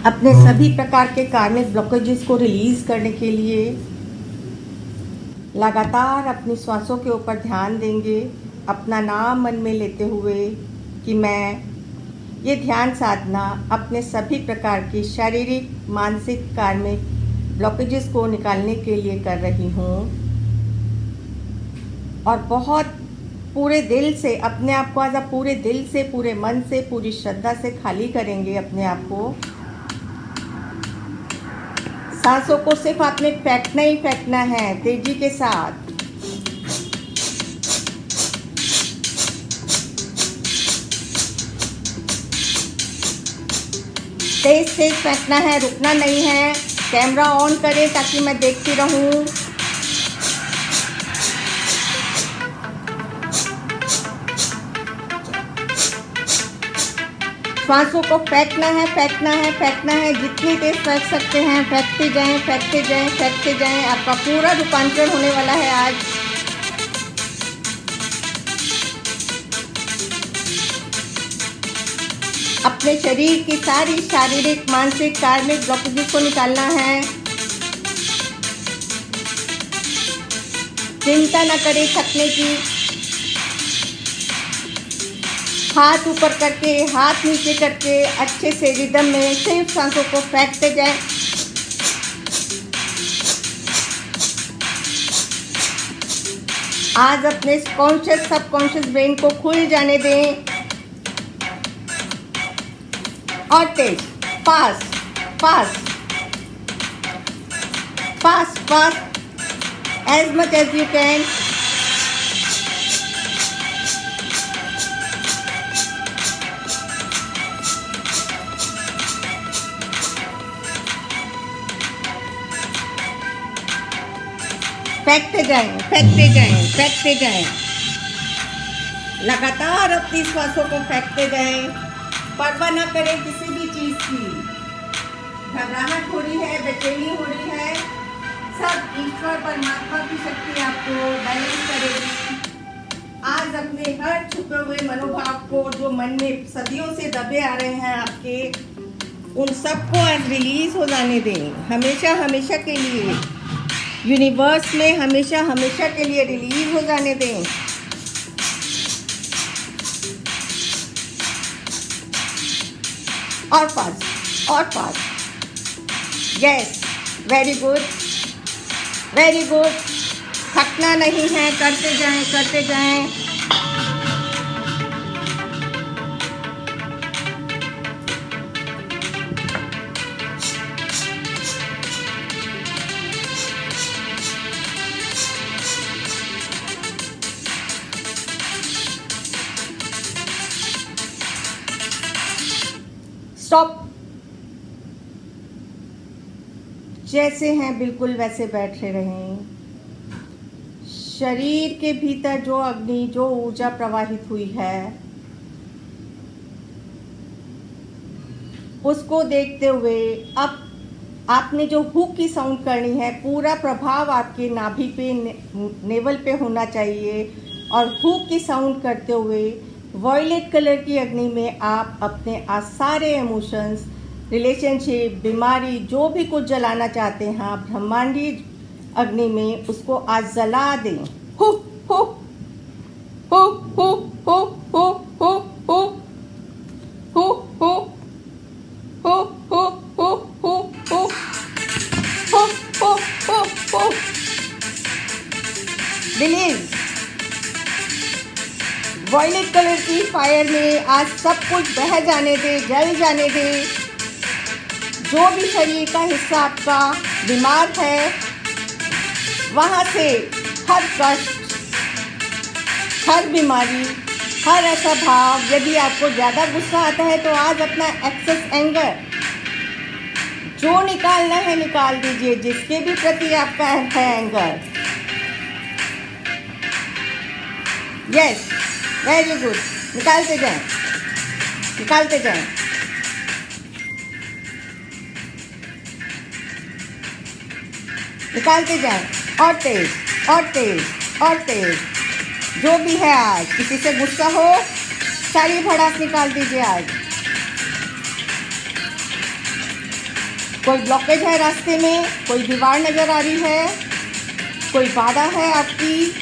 अपने सभी प्रकार के कार्मिक ब्लॉकेजेस को रिलीज करने के लिए लगातार अपनी श्वासों के ऊपर ध्यान देंगे, अपना नाम मन में लेते हुए कि मैं ये ध्यान साधना अपने सभी प्रकार की शारीरिक, मानसिक, कार्मिक ब्लॉकेजेस को निकालने के लिए कर रही हूँ। और बहुत पूरे दिल से अपने आप को आज आप पूरे दिल से, पूरे मन से, पूरी श्रद्धा से खाली करेंगे अपने आप को। सांसों को सिर्फ आपने फेंकना ही फेंकना है, तेजी के साथ। तेज तेज फेंकना है, रुकना नहीं है। कैमरा ऑन करें ताकि मैं देखती रहूं। सांसों को फेंकना है, फेंकना है, फेंकना है। जितनी तेज फेंक सकते हैं फेंकते जाएं, फेंकते जाएं, फेंकते जाएं। आपका पूरा रूपांतरण होने वाला है आज। अपने शरीर की सारी शारीरिक, मानसिक, कार्मिक ब्लॉकेजेस को निकालना है। चिंता न करें थकने की। हाथ ऊपर करके, हाथ नीचे करके अच्छे से रिदम में सिर्फ सांसों को फेंकते जाएं। आज अपने कॉन्शियस, सबकॉन्शियस ब्रेन को खुल जाने दें। और तेज, fast fast fast fast, as much as you can. फेंकते जाएं, फेंकते जाएं, फेंकते जाएं। लगातार अपनी श्वासों को फेंकते जाएं। परवाह न करें किसी भी चीज की। घबराहट हो रही है, बेचैनी हो रही है, सब ईश्वर परमात्मा की शक्ति आपको बैलेंस करेगी। आज अपने हर छुपे हुए मनोभाव को, जो मन में सदियों से दबे आ रहे हैं आपके, उन सबको आज रिलीज हो जाने दें। हमेशा हमेशा के लिए यूनिवर्स में हमेशा हमेशा के लिए रिलीज हो जाने दें। और फास्ट, और fast. Yes, very good, very good. थकना नहीं है, करते जाएं, करते जाएं। स्टॉप। जैसे हैं बिल्कुल वैसे बैठे रहें। शरीर के भीतर जो अग्नि, जो ऊर्जा प्रवाहित हुई है, उसको देखते हुए अब आपने जो हुक की साउंड करनी है, पूरा प्रभाव आपके नाभि पे, नेवल पे होना चाहिए। और हुक की साउंड करते हुए वॉयलेट कलर की अग्नि में आप अपने आज सारे इमोशंस, रिलेशनशिप, बीमारी, जो भी कुछ जलाना चाहते हैं आप ब्रह्मांडी अग्नि में, उसको आज जला दें। हो हो हो हो हो हो हो हो हो हो हो हो हो हो हो हो हो हो। रिलीज। वॉयलेट कलर की फायर में आज सब कुछ बह जाने दे, जल जाने दे। जो भी शरीर का हिस्सा आपका बीमार है, वहाँ से हर कष्ट, हर बीमारी, हर ऐसा भाव, यदि आपको ज़्यादा गुस्सा आता है तो आज अपना एक्सेस एंगर जो निकालना है निकाल दीजिए, जिसके भी प्रति आपका है एंगर। Yes, very good. निकालते जाएं, निकालते जाएं। निकालते जाएं। और तेज, और तेज, और तेज। जो भी है आज, किसी से गुस्सा हो, सारी भड़ास निकाल दीजिए आज। कोई ब्लॉकेज है रास्ते में, कोई दीवार नज़र आ रही है, कोई बाधा है आपकी,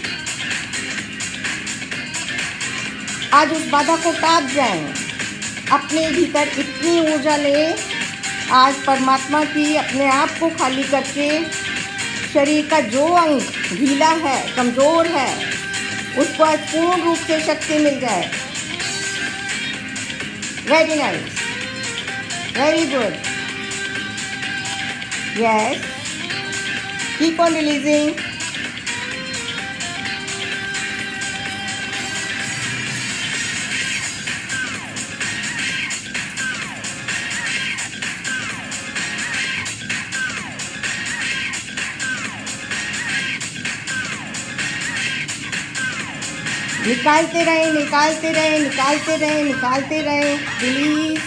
आज उस बाधा को काट जाएं। अपने भीतर इतनी ऊर्जा लें आज परमात्मा की, अपने आप को खाली करके शरीर का जो अंग ढीला है, कमज़ोर है, उसको आज पूर्ण रूप से शक्ति मिल जाए। Very nice, very good, yes, keep on releasing. निकालते रहें, निकालते रहें, निकालते रहें, निकालते रहें, रिलीज।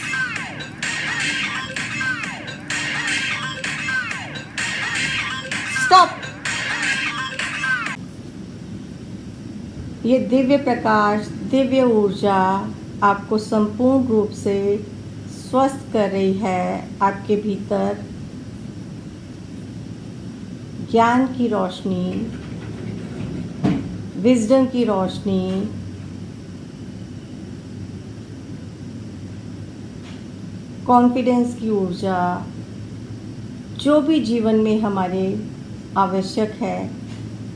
स्टॉप। ये दिव्य प्रकाश, दिव्य ऊर्जा आपको संपूर्ण रूप से स्वस्थ कर रही है। आपके भीतर ज्ञान की रोशनी, विजडम की रोशनी, कॉन्फिडेंस की ऊर्जा, जो भी जीवन में हमारे आवश्यक है,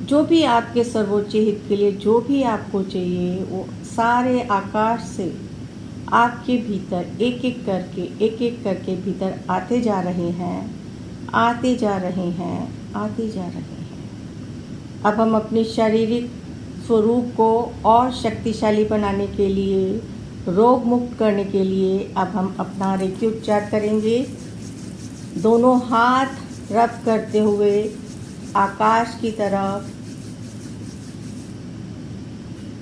जो भी आपके सर्वोच्च हित के लिए जो भी आपको चाहिए, वो सारे आकाश से आपके भीतर एक एक करके भीतर आते जा रहे हैं, आते जा रहे हैं, आते जा रहे हैं। अब हम अपने शारीरिक स्वरूप को और शक्तिशाली बनाने के लिए, रोग मुक्त करने के लिए अब हम अपना रेकी उपचार करेंगे। दोनों हाथ रब करते हुए आकाश की तरफ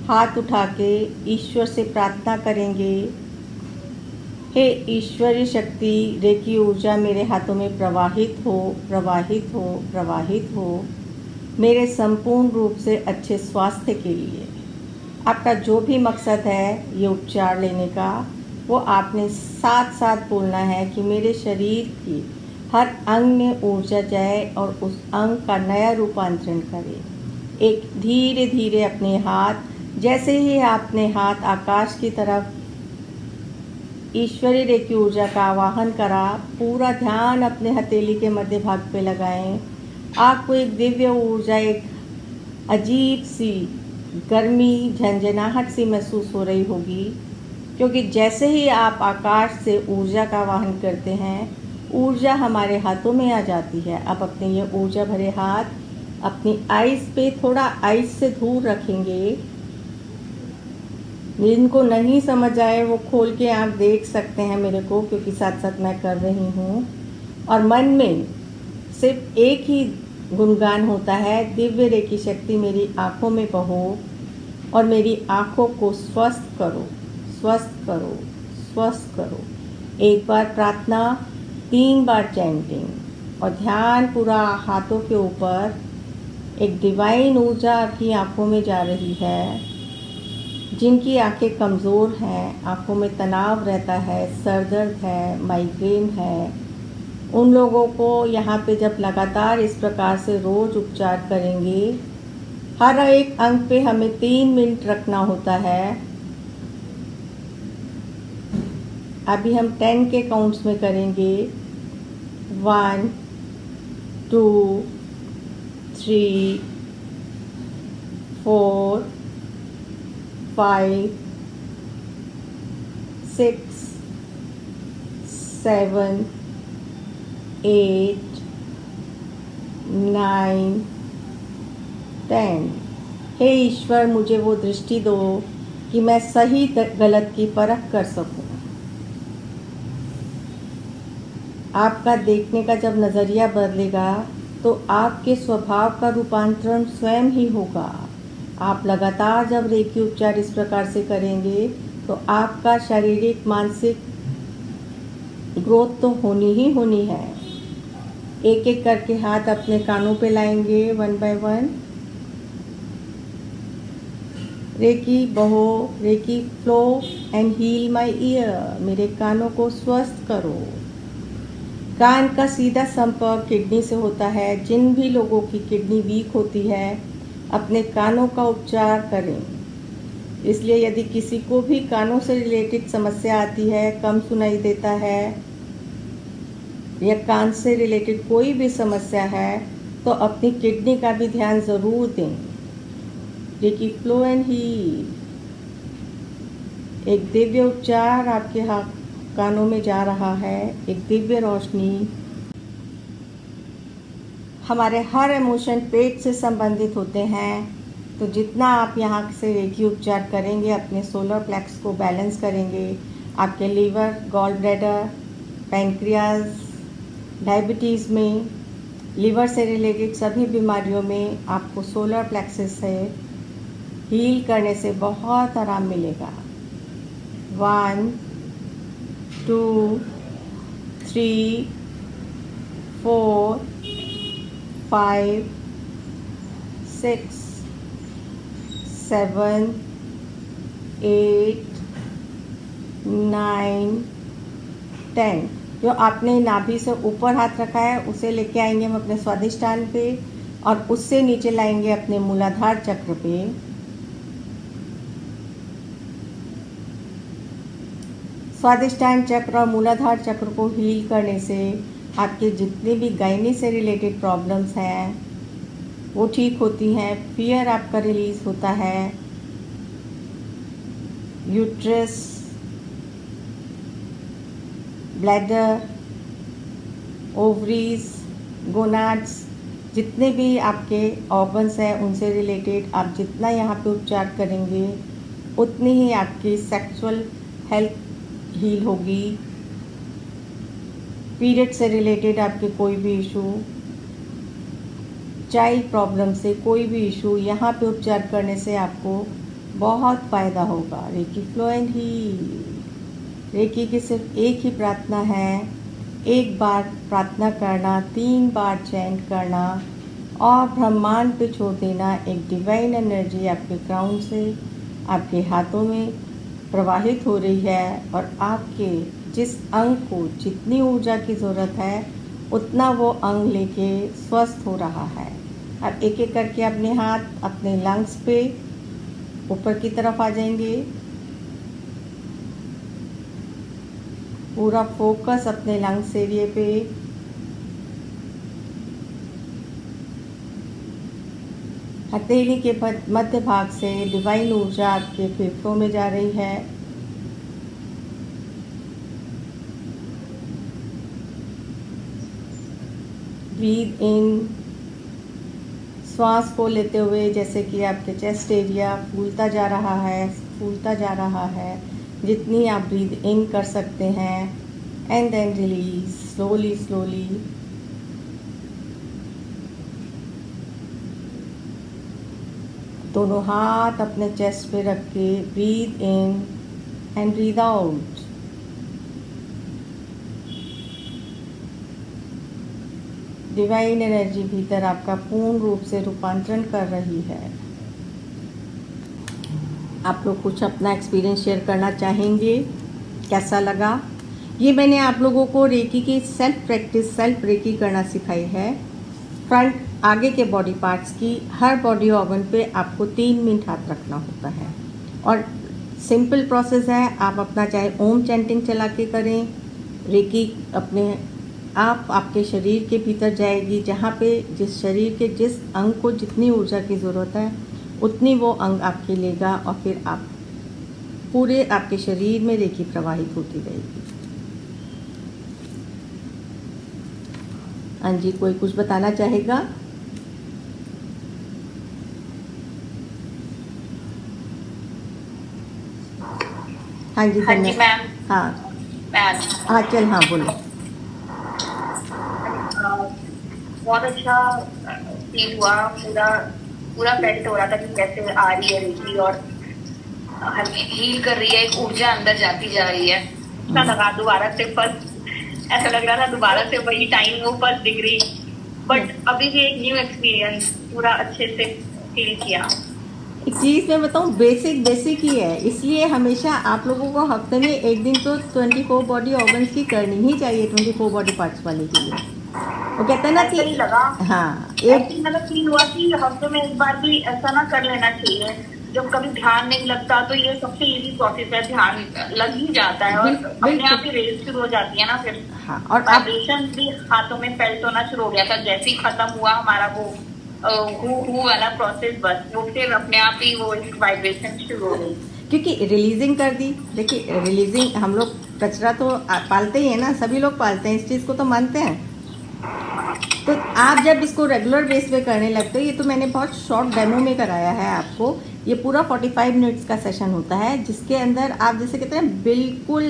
हाथ उठा के ईश्वर से प्रार्थना करेंगे, हे ईश्वरीय शक्ति, रेकी ऊर्जा मेरे हाथों में प्रवाहित हो, प्रवाहित हो, प्रवाहित हो, मेरे संपूर्ण रूप से अच्छे स्वास्थ्य के लिए। आपका जो भी मकसद है ये उपचार लेने का, वो आपने साथ साथ बोलना है कि मेरे शरीर की हर अंग में ऊर्जा जाए और उस अंग का नया रूपांतरण करे। एक धीरे धीरे अपने हाथ, जैसे ही आपने हाथ आकाश की तरफ ईश्वरीय रेकी ऊर्जा का आवाहन करा, पूरा ध्यान अपने हथेली के मध्य भाग पे लगाएं। आपको एक दिव्य ऊर्जा, एक अजीब सी गर्मी, झंझनाहट सी महसूस हो रही होगी, क्योंकि जैसे ही आप आकाश से ऊर्जा का आवाहन करते हैं, ऊर्जा हमारे हाथों में आ जाती है। अब अपने ये ऊर्जा भरे हाथ अपनी आइज़ पे थोड़ा आइस से दूर रखेंगे। जिनको नहीं समझ आए वो खोल के आप देख सकते हैं मेरे को, क्योंकि साथ साथ मैं कर रही हूँ। और मन में सिर्फ एक ही गुणगान होता है, दिव्य रेकी शक्ति मेरी आँखों में बहो और मेरी आँखों को स्वस्थ करो, स्वस्थ करो, स्वस्थ करो। एक बार प्रार्थना, 3 बार चैंटिंग और ध्यान पूरा हाथों के ऊपर। एक डिवाइन ऊर्जा आपकी आँखों में जा रही है। जिनकी आंखें कमज़ोर हैं, आँखों में तनाव रहता है, सर दर्द है, माइग्रेन है, उन लोगों को यहाँ पे जब लगातार इस प्रकार से रोज़ उपचार करेंगे, हर एक अंग पे हमें 3 मिनट रखना होता है। अभी हम 10 के काउंट्स में करेंगे। 1 2 3 4 5 6 7 8 9 10। हे ईश्वर, मुझे वो दृष्टि दो कि मैं सही गलत की परख कर सकूं। आपका देखने का जब नज़रिया बदलेगा तो आपके स्वभाव का रूपांतरण स्वयं ही होगा। आप लगातार जब रेकी उपचार इस प्रकार से करेंगे तो आपका शारीरिक मानसिक ग्रोथ तो होनी ही होनी है। एक एक करके हाथ अपने कानों पे लाएंगे, 1 बाय 1। रेकी बहो, reiki flow and heal my ear, मेरे कानों को स्वस्थ करो। कान का सीधा संपर्क किडनी से होता है। जिन भी लोगों की किडनी वीक होती है, अपने कानों का उपचार करें। इसलिए यदि किसी को भी कानों से रिलेटेड समस्या आती है, कम सुनाई देता है या कान से रिलेटेड कोई भी समस्या है, तो अपनी किडनी का भी ध्यान ज़रूर दें। रेकी फ्लो एंड हील एक दिव्य उपचार आपके कानों में जा रहा है, एक दिव्य रोशनी। हमारे हर इमोशन पेट से संबंधित होते हैं, तो जितना आप यहाँ से रेकी उपचार करेंगे, अपने सोलर प्लेक्स को बैलेंस करेंगे, आपके liver, gall bladder, pancreas, diabetes में, लीवर से रिलेटेड सभी बीमारियों में आपको सोलर प्लेक्सेस से हील करने से बहुत आराम मिलेगा। 1 2 3 4 5 6 7 8 9 10। जो आपने नाभि से ऊपर हाथ रखा है, उसे लेके आएंगे हम अपने स्वादिष्टान पे और उससे नीचे लाएंगे अपने मूलाधार चक्र पे। स्वादिष्टान चक्र और मूलाधार चक्र को हील करने से आपके जितने भी गायनी से रिलेटेड प्रॉब्लम्स हैं वो ठीक होती हैं। फियर आपका रिलीज होता है। यूट्रस, ब्लैडर, ओवरीज, गोनाड्स, जितने भी आपके ऑर्गन्स हैं उनसे रिलेटेड आप जितना यहाँ पे उपचार करेंगे, उतनी ही आपकी सेक्सुअल हेल्थ हील होगी। पीरियड से रिलेटेड आपके कोई भी इशू, चाइल्ड प्रॉब्लम से कोई भी इशू, यहाँ पे उपचार करने से आपको बहुत फ़ायदा होगा। Reiki flow and heal. रेकी की सिर्फ एक ही प्रार्थना है, एक बार प्रार्थना करना, 3 बार चैंट करना और ब्रह्मांड पे छोड़ देना। एक डिवाइन एनर्जी आपके क्राउन से आपके हाथों में प्रवाहित हो रही है और आपके जिस अंग को जितनी ऊर्जा की ज़रूरत है उतना वो अंग लेके स्वस्थ हो रहा है। अब एक एक करके अपने हाथ अपने लंग्स पे ऊपर की तरफ आ जाएंगे। पूरा फोकस अपने लंग्स एरिए पे। हथेली के मध्य भाग से डिवाइन ऊर्जा आपके फेफड़ों में जा रही है। ब्रीद इन, श्वास को लेते हुए जैसे कि आपके चेस्ट एरिया फूलता जा रहा है, फूलता जा रहा है, जितनी आप ब्रीद इन कर सकते हैं। And then release slowly slowly. दोनों हाथ अपने चेस्ट पे रख के breathe in and breathe out. Divine energy भीतर आपका पूर्ण रूप से रूपांतरण कर रही है। आप लोग कुछ अपना एक्सपीरियंस शेयर करना चाहेंगे? कैसा लगा? ये मैंने आप लोगों को रेकी की सेल्फ प्रैक्टिस, सेल्फ रेकी करना सिखाई है। फ्रंट आगे के बॉडी पार्ट्स की हर बॉडी ऑर्गन पे आपको 3 मिनट हाथ रखना होता है और सिंपल प्रोसेस है। आप अपना चाहे ओम चैंटिंग चला के करें, रेकी अपने आप आपके शरीर के भीतर जाएगी, जहाँ पे जिस शरीर के जिस अंग को जितनी ऊर्जा की ज़रूरत है उतनी वो अंग आपके लेगा और फिर आप पूरे आपके शरीर में रेकी प्रवाहित होती रहेगी। हाँ जी, कोई कुछ बताना चाहेगा? हाँ जी, हाँ जी मैम। हाँ मैम हाँ, चल हाँ बोलो। बहुत अच्छा फील हुआ। पूरा पूरा फेल्ट हो रहा था कि कैसे आ रही है रेकी और हमें हील कर रही है, एक ऊर्जा अंदर जाती जा रही है। अच्छा लगा। दोबारा से फर्स्ट ऐसा लग रहा था दोबारा से वही टाइम, वो फर्स्ट डिग्री, बट अभी भी एक न्यू एक्सपीरियंस पूरा अच्छे से फील किया। एक चीज़ मैं बताऊँ, बेसिक ही है, इसलिए हमेशा आप लोगों को हफ्ते में एक दिन तो 24 बॉडी ऑर्गन्स की करनी ही चाहिए, 24 बॉडी पार्ट्स वाले के लिए। वो कहते हैं ना ऐसा कि ही लगा। हाँ एक ऐसे मतलब फील हुआ कि हफ्ते में एक बार भी ऐसा ना कर लेना चाहिए। जब कभी ध्यान नहीं लगता तो ये सबसे इजी प्रोसेस है, ध्यान लग ही जाता है और अपने आप बिल्कुल। ही रेस शुरू हो जाती है ना। फिर हाँ, और आप वाइब्रेशन भी हाथों में फेल्ट होना शुरू हो गया था जैसे ही खत्म हुआ हमारा वो हु वाला प्रोसेस, बस वो फिर अपने आप ही वो वाइब्रेशन शुरू हो गई। क्योंकि रिलीजिंग कर दी। देखिए रिलीजिंग, हम लोग कचरा तो पालते ही है ना, सभी लोग पालते हैं, इस चीज़ को तो मानते हैं। तो आप जब इसको रेगुलर बेस पे करने लगते हो, ये तो मैंने बहुत शॉर्ट डेमो में कराया है आपको, ये पूरा 45 मिनट्स का सेशन होता है, जिसके अंदर आप जैसे कहते हैं बिल्कुल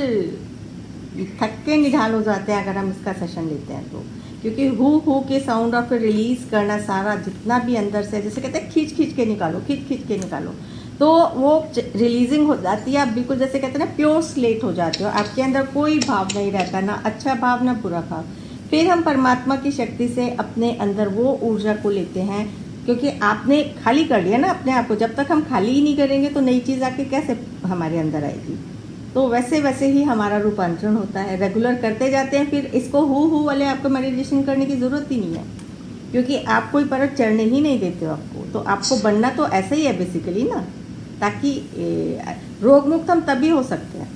थक के निढाल हो जाते हैं अगर हम इसका सेशन लेते हैं तो। क्योंकि हु के साउंड और फिर रिलीज करना सारा जितना भी अंदर से, जैसे कहते हैं खींच के निकालो, खींच के निकालो, तो वो रिलीजिंग हो जाती है। आप बिल्कुल जैसे कहते हैं ना प्योर स्लेट हो जाते हो, आपके अंदर कोई भाव नहीं रहता, ना अच्छा भाव ना बुरा भाव। फिर हम परमात्मा की शक्ति से अपने अंदर वो ऊर्जा को लेते हैं, क्योंकि आपने खाली कर लिया ना अपने आप को। जब तक हम खाली ही नहीं करेंगे तो नई चीज़ आके कैसे हमारे अंदर आएगी। तो वैसे वैसे ही हमारा रूपांतरण होता है, रेगुलर करते जाते हैं। फिर इसको हु वाले आपको मेडिटेशन करने की ज़रूरत ही नहीं है, क्योंकि आप कोई परत चढ़ने ही नहीं देते हो आपको। तो आपको बनना तो ऐसा ही है बेसिकली ना, ताकि रोग मुक्त हम तभी हो सकते हैं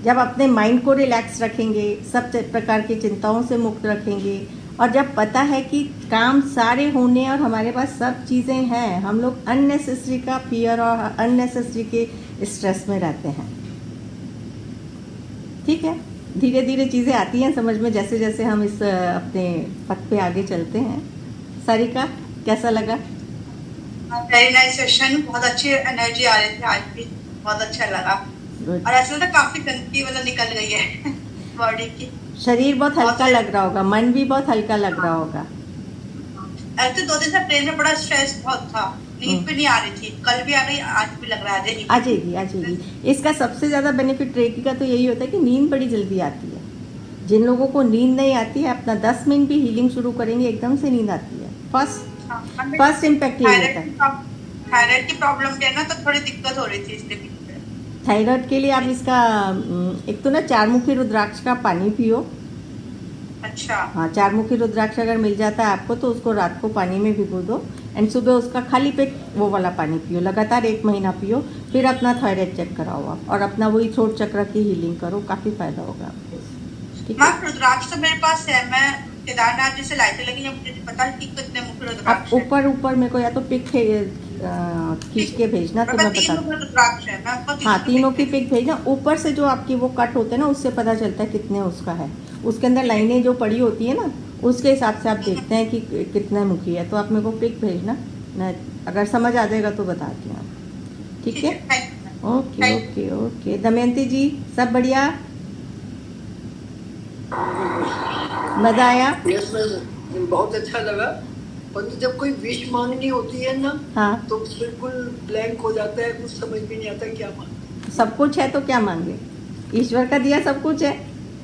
जब अपने माइंड को रिलैक्स रखेंगे, सब प्रकार की चिंताओं से मुक्त रखेंगे, और जब पता है कि काम सारे होने और हमारे पास सब चीज़ें हैं, हम लोग अननेसेसरी का फियर और अननेसेसरी के स्ट्रेस में रहते हैं। ठीक है, धीरे धीरे चीज़ें आती हैं समझ में, जैसे जैसे हम इस अपने पथ पे आगे चलते हैं। सारिका, कैसा लगा? वेरी नाइस सेशन, बहुत अच्छी एनर्जी आ रही थी आज भी, बहुत अच्छा लगा। और ऐसा लगता काफी गंदगी मतलब निकल गई है बॉडी की। शरीर बहुत हल्का लग रहा होगा, मन भी बहुत हल्का लग रहा होगा। ऐसे 2 दिन से ट्रेन में बड़ा स्ट्रेस बहुत था, नींद भी नहीं आ रही थी, कल भी आ गई, आज भी लग रहा है आ जाएगी। इसका सबसे ज़्यादा बेनिफिट रेकी का तो यही होता है कि नींद बड़ी जल्दी आती है। जिन लोगों को नींद नहीं आती है, अपना 10 मिनट भी हीलिंग शुरू करेंगे, एकदम से नींद आती है। फर्स्ट इम्पैक्ट यही होता है। थायराइड की प्रॉब्लम के ना तो थोड़ी दिक्कत हो रही थी इसलिए। थायराइड के लिए आप इसका एक तो ना 4 मुखी रुद्राक्ष का पानी पियो। अच्छा। हाँ, 4 मुखी रुद्राक्ष अगर मिल जाता है आपको तो उसको रात को पानी में भिगो दो, एंड सुबह उसका खाली पेट वो वाला पानी पियो, लगातार 1 महीना पियो। फिर अपना थायराइड चेक कराओ आप, और अपना वही थ्रोट चक्र की हीलिंग करो, काफ़ी फायदा होगा आपको। ठीक है, रुद्राक्ष तो मेरे पास है, मैं केदारनाथ जी से लाई थी, लेकिन मुझे पता है कि कितने मुखी आप रुद्राक्ष है। ऊपर मेरे को या तो पिक खींच के भेजना तो मैं बता। हाँ, तीनों की पिक भेजना। ऊपर से जो आपकी वो कट होते हैं ना, उससे पता चलता है कितने उसका है। उसके अंदर लाइनें जो पड़ी होती है ना, उसके हिसाब से आप देखते हैं कि कितना मुखी है। तो आप मेरे को पिक भेजना, मैं अगर समझ आ जाएगा तो बताती हूँ। ठीक है, ओके ओके ओके। दमयंती जी, सब बढ़िया? मजा आया? यस मैम, बहुत अच्छा लगा। पर जब कोई विश मांगनी होती है ना, हाँ, तो बिल्कुल ब्लैंक हो जाता है, कुछ समझ भी नहीं आता क्या मांगे। सब कुछ है तो क्या मांगे, ईश्वर का दिया सब कुछ है।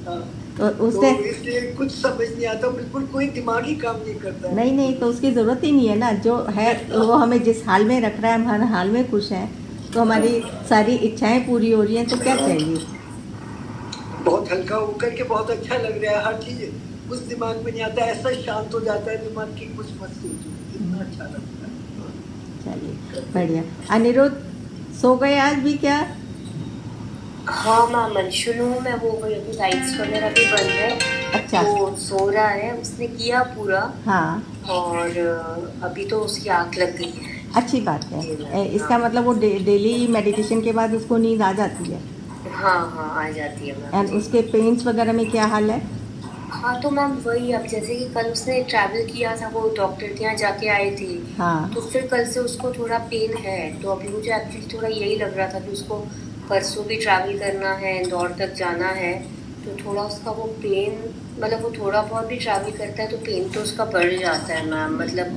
हाँ, तो उससे इसलिए कुछ समझ नहीं आता, बिल्कुल कोई दिमाग ही काम नहीं करता है। नहीं, तो उसकी ज़रूरत ही नहीं है ना। जो है वो हमें जिस हाल में रख रहा है, हम हर हाल में खुश हैं, तो हमारी सारी इच्छाएं पूरी हो रही हैं, तो क्या चाहिए। बहुत हल्का होकर के बहुत अच्छा लग रहा है, हर चीज कुछ दिमाग में नहीं आता, ऐसा शांत हो जाता है दिमाग की, कुछ मत सोचो, इतना अच्छा लगता है। चलिए बढ़िया। अनिरुद्ध, सो गए आज भी क्या? हाँ मैम, अंशुलू में वो अभी लाइट्स वगैरह भी बंद है। अच्छा, वो सो रहा है, उसने किया पूरा। हाँ, और अभी तो उसकी आँख लग गई है। अच्छी बात है। इसका मतलब वो डेली मेडिटेशन के बाद उसको नींद आ जाती है। हाँ आ जाती है मैम। एंड उसके पेन्स वगैरह में क्या हाल है? हाँ तो मैम वही, अब जैसे कि कल उसने ट्रैवल किया था, वो डॉक्टर के यहाँ जाके आए थे। हाँ, तो फिर कल से उसको थोड़ा पेन है। तो अभी मुझे एक्चुअली थोड़ा यही लग रहा था कि उसको परसों भी ट्रैवल करना है, इंदौर तक जाना है। तो थोड़ा उसका वो पेन, मतलब वो थोड़ा बहुत भी ट्रैवल करता है तो पेन तो उसका बढ़ जाता है मैम। मतलब